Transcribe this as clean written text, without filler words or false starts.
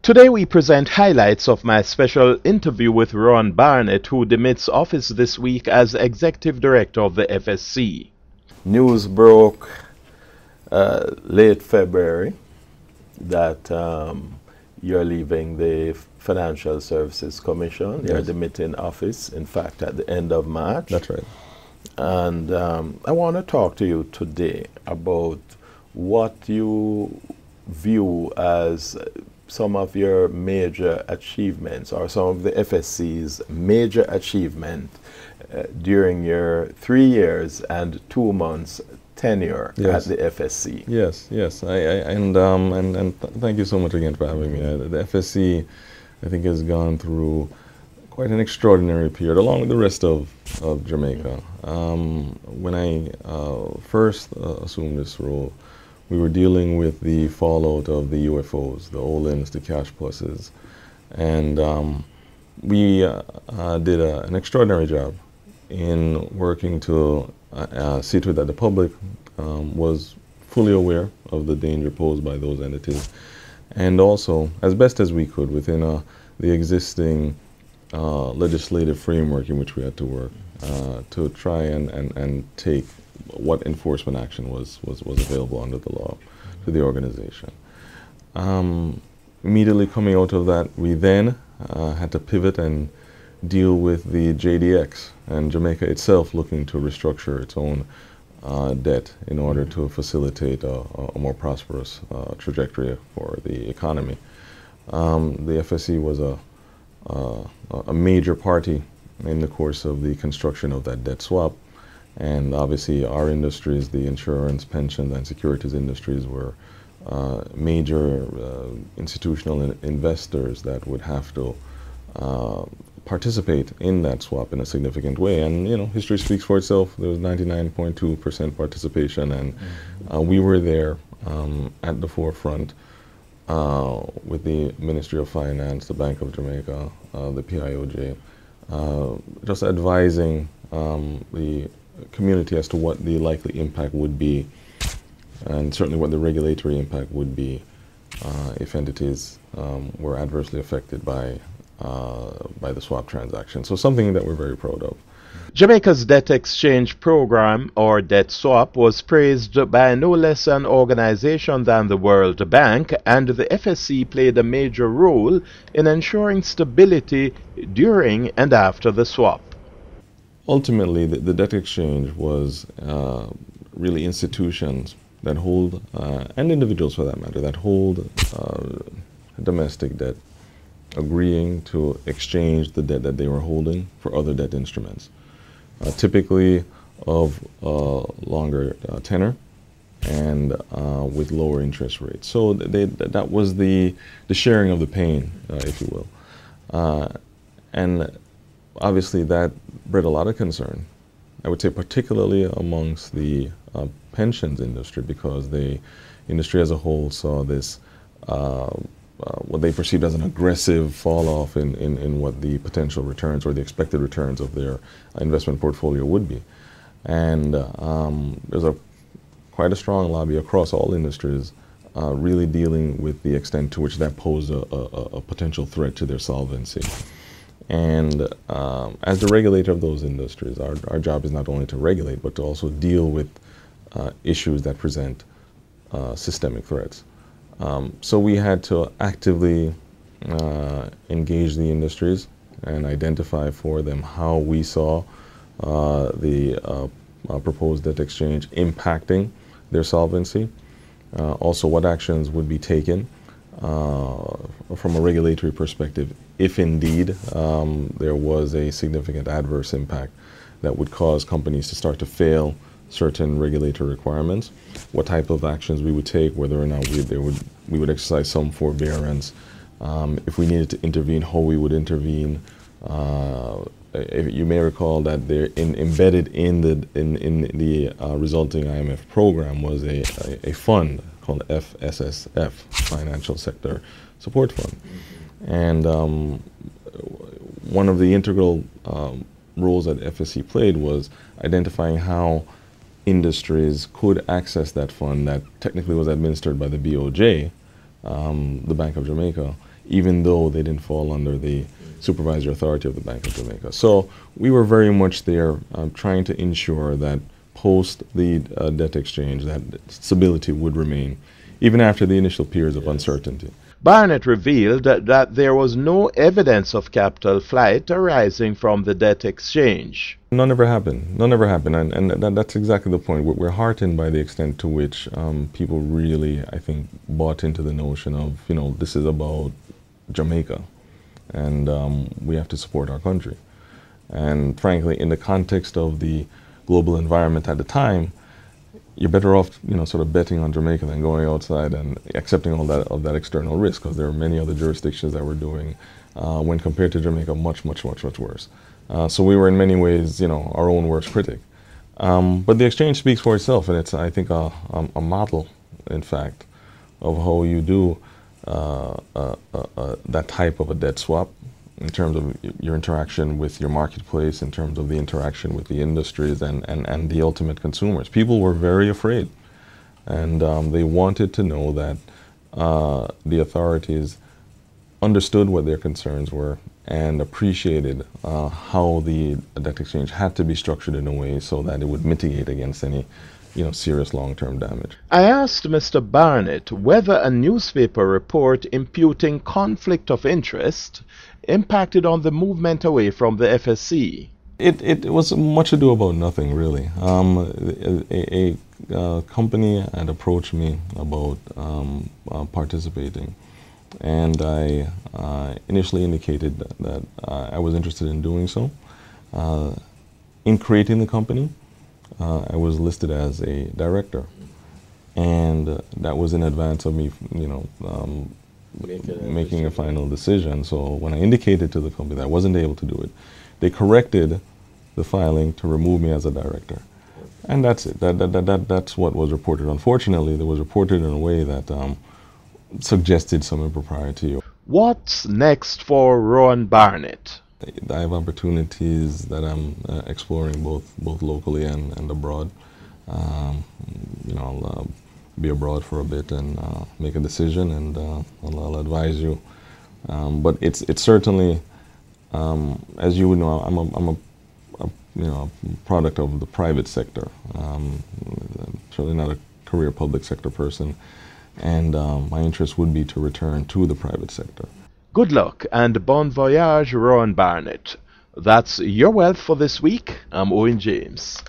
Today we present highlights of my special interview with Rohan Barnett, who demits office this week as Executive Director of the FSC. News broke late February that you're leaving the Financial Services Commission. Yes. You're demitting office, in fact, at the end of March. That's right. And I want to talk to you today about what you view as some of your major achievements, or some of the FSC's major achievement during your 3 years and 2 months tenure. Yes. At the FSC. Yes, yes, and thank you so much again for having me. The FSC, I think, has gone through quite an extraordinary period, along with the rest of Jamaica. When I first assumed this role, we were dealing with the fallout of the UFOs, the OLINs, the cash pluses, and we did an extraordinary job in working to see to it that the public was fully aware of the danger posed by those entities, and also, as best as we could, within the existing legislative framework in which we had to work, to try and take what enforcement action was available under the law to the organization. Immediately coming out of that, we then had to pivot and deal with the JDX, and Jamaica itself looking to restructure its own debt in order to facilitate a more prosperous trajectory for the economy. The FSC was a major party in the course of the construction of that debt swap, and obviously our industries, the insurance, pension, and securities industries, were major institutional investors that would have to participate in that swap in a significant way. And you know, history speaks for itself. There was 99.2% participation, and we were there at the forefront with the Ministry of Finance, the Bank of Jamaica, the PIOJ, just advising the community as to what the likely impact would be, and certainly what the regulatory impact would be if entities were adversely affected by the swap transaction. So something that we're very proud of. Jamaica's Debt Exchange program, or debt swap, was praised by no less an organization than the World Bank, and the FSC played a major role in ensuring stability during and after the swap. Ultimately, the debt exchange was really institutions that hold, and individuals for that matter, that hold domestic debt, agreeing to exchange the debt that they were holding for other debt instruments, typically of longer tenor and with lower interest rates. So that was the sharing of the pain, if you will. And obviously that bred a lot of concern, I would say particularly amongst the pensions industry, because the industry as a whole saw this what they perceived as an aggressive fall off in what the potential returns or the expected returns of their investment portfolio would be. And there's quite a strong lobby across all industries really dealing with the extent to which that posed a potential threat to their solvency. And as the regulator of those industries, our job is not only to regulate, but to also deal with issues that present systemic threats. So we had to actively engage the industries and identify for them how we saw the proposed debt exchange impacting their solvency. Also, what actions would be taken from a regulatory perspective if indeed there was a significant adverse impact that would cause companies to start to fail certain regulatory requirements, what type of actions we would take, whether or not we would exercise some forbearance, if we needed to intervene, how we would intervene. If you may recall that embedded in the resulting IMF program was a fund called FSSF, Financial Sector Support Fund. And one of the integral roles that FSC played was identifying how industries could access that fund that technically was administered by the BOJ, the Bank of Jamaica, even though they didn't fall under the supervisory authority of the Bank of Jamaica. So we were very much there trying to ensure that post the debt exchange, that stability would remain, even after the initial periods of uncertainty. Barnett revealed that there was no evidence of capital flight arising from the debt exchange. None ever happened. None ever happened, and that's exactly the point. We're heartened by the extent to which people really, I think, bought into the notion of, this is about Jamaica, and we have to support our country. And frankly, in the context of the global environment at the time, you're better off, sort of betting on Jamaica than going outside and accepting all that external risk, because there are many other jurisdictions that were doing, when compared to Jamaica, much, much, much, much worse. So we were in many ways, our own worst critic. But the exchange speaks for itself, and it's, I think, a model, in fact, of how you do that type of a debt swap, in terms of your interaction with your marketplace, in terms of the interaction with the industries and the ultimate consumers. People were very afraid, and they wanted to know that the authorities understood what their concerns were and appreciated how the debt exchange had to be structured in a way so that it would mitigate against any serious long-term damage. I asked Mr. Barnett whether a newspaper report imputing conflict of interest impacted on the movement away from the FSC. It was much ado about nothing, really. A company had approached me about participating, and I initially indicated that I was interested in doing so. In creating the company, I was listed as a director, and that was in advance of me, making a final decision. So when I indicated to the company that I wasn't able to do it, they corrected the filing to remove me as a director, and that's it. That's what was reported. Unfortunately, it was reported in a way that suggested some impropriety. What's next for Rohan Barnett? I have opportunities that I'm exploring both locally and abroad. I'll be abroad for a bit and make a decision, and I'll advise you. But it's certainly, as you would know, I'm a product of the private sector. Certainly not a career public sector person, and my interest would be to return to the private sector. Good luck and bon voyage, Rohan Barnett. That's your wealth for this week. I'm Owen James.